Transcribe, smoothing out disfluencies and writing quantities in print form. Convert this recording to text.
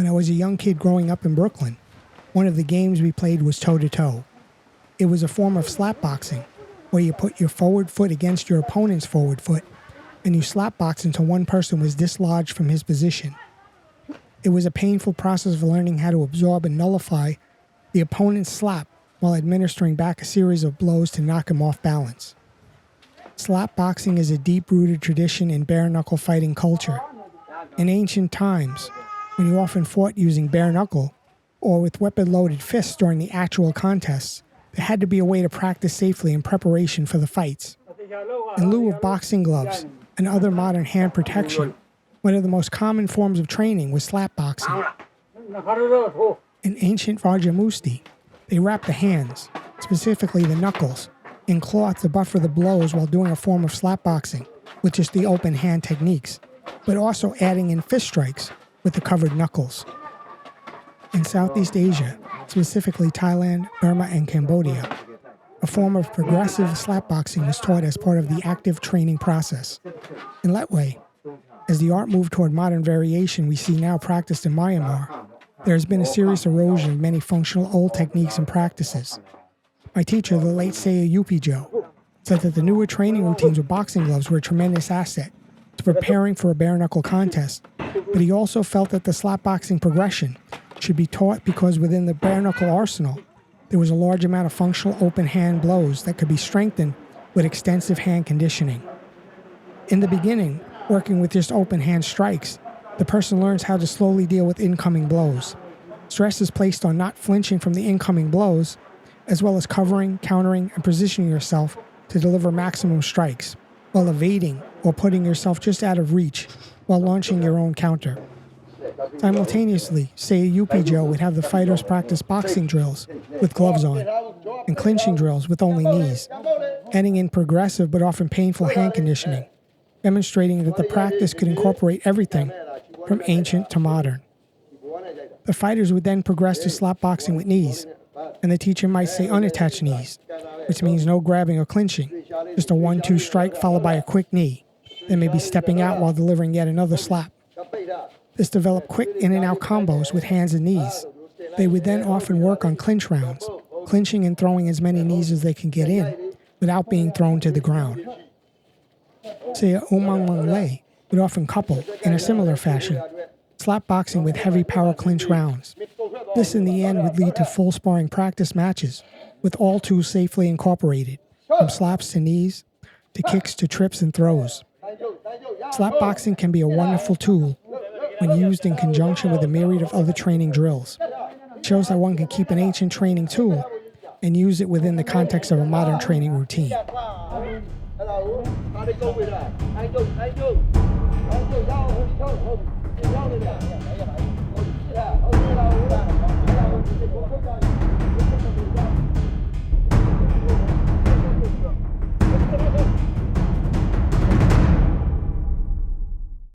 When I was a young kid growing up in Brooklyn, one of the games we played was toe-to-toe. It was a form of slap boxing, where you put your forward foot against your opponent's forward foot, and you slap box until one person was dislodged from his position. It was a painful process of learning how to absorb and nullify the opponent's slap while administering back a series of blows to knock him off balance. Slap boxing is a deep-rooted tradition in bare-knuckle fighting culture. In ancient times, when you often fought using bare knuckle or with weapon-loaded fists during the actual contests, there had to be a way to practice safely in preparation for the fights. In lieu of boxing gloves and other modern hand protection, one of the most common forms of training was slap boxing. In ancient Rajamusti, they wrapped the hands, specifically the knuckles, in cloth to buffer the blows while doing a form of slap boxing with just the open hand techniques, but also adding in fist strikes with the covered knuckles. In Southeast Asia, specifically Thailand, Burma, and Cambodia, a form of progressive slap boxing was taught as part of the active training process. In Lethwei, as the art moved toward modern variation we see now practiced in Myanmar, there has been a serious erosion of many functional old techniques and practices. My teacher, the late Saya U Pyi Kyaw, said that the newer training routines with boxing gloves were a tremendous asset to preparing for a bare-knuckle contest, but he also felt that the slap boxing progression should be taught because within the bare-knuckle arsenal, there was a large amount of functional open hand blows that could be strengthened with extensive hand conditioning. In the beginning, working with just open hand strikes, the person learns how to slowly deal with incoming blows. Stress is placed on not flinching from the incoming blows, as well as covering, countering, and positioning yourself to deliver maximum strikes, while evading or putting yourself just out of reach while launching your own counter. Simultaneously, Saya U Pyi Kyaw would have the fighters practice boxing drills with gloves on and clinching drills with only knees, adding in progressive but often painful hand conditioning, demonstrating that the practice could incorporate everything from ancient to modern. The fighters would then progress to slap boxing with knees, and the teacher might say unattached knees, which means no grabbing or clinching, just a 1-2 strike followed by a quick knee, then maybe stepping out while delivering yet another slap. This developed quick in and out combos with hands and knees. They would then often work on clinch rounds, clinching and throwing as many knees as they can get in without being thrown to the ground. Saya U Pyi would often couple, in a similar fashion, slap boxing with heavy power clinch rounds. This in the end would lead to full sparring practice matches, with all tools safely incorporated, from slaps to knees, to kicks to trips and throws. Slap boxing can be a wonderful tool when used in conjunction with a myriad of other training drills. It shows how one can keep an ancient training tool and use it within the context of a modern training routine.